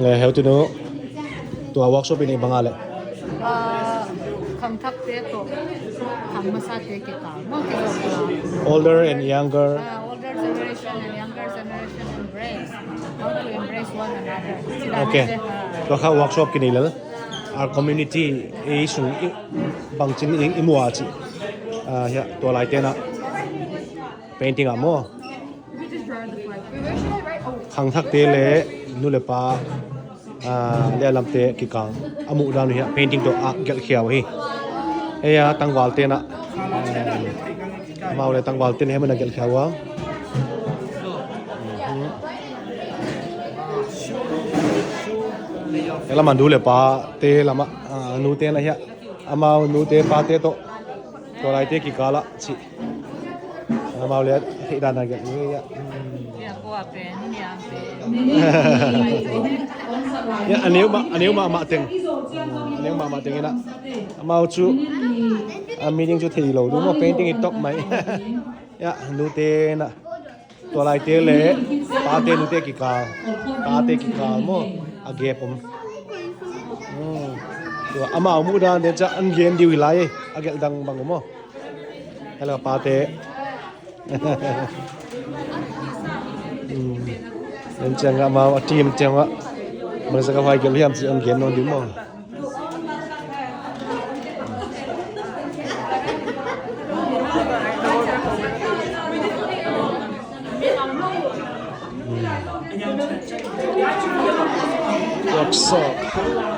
เลยเฮลตุโนตัวเวิร์กช็อปเป็นบังอะไรคำทักเตะตัวคำมาซาเตะเกี่ยวกับมั่งเกี่ยวกับ older and younger older generation and younger generation embrace how to embrace one another โอเคก็เข้าเวิร์กช็อปกันนี่แล้ว our community ส่วนบางชิ้นอิมัวจิเฮียตัวลายเต้นอะ painting อะมั่วขังทักเตะเลยนู่นเลยป้าเรียลำเตะกี่กังอามุดานุเฮีย painting ตัวเกลเขียวเฮียตั้งวอลเต้นอะมาเลยตั้งวอลเต้นให้มันเกลเขียววะแล้วมันดูเลยป้าเตะละมานูเตะนะเฮียมานูเตะป้าเตะตัวลายเตะกี่กาละสิมาเลยที่ด้านนั้นเกลเฮียya aneu ma teng ina mau chu meeting chu thei lo du mo painting it top mai ya nu te na to lai te le pa te nu te ki ka mo age pom to ama mu da de cha an gen di wi lai age dang bang mo hello pa te nên chẳng ngã mà team chẳng ạ mình sẽ phải kiểu hiểm sự kiến nó đúng không workshop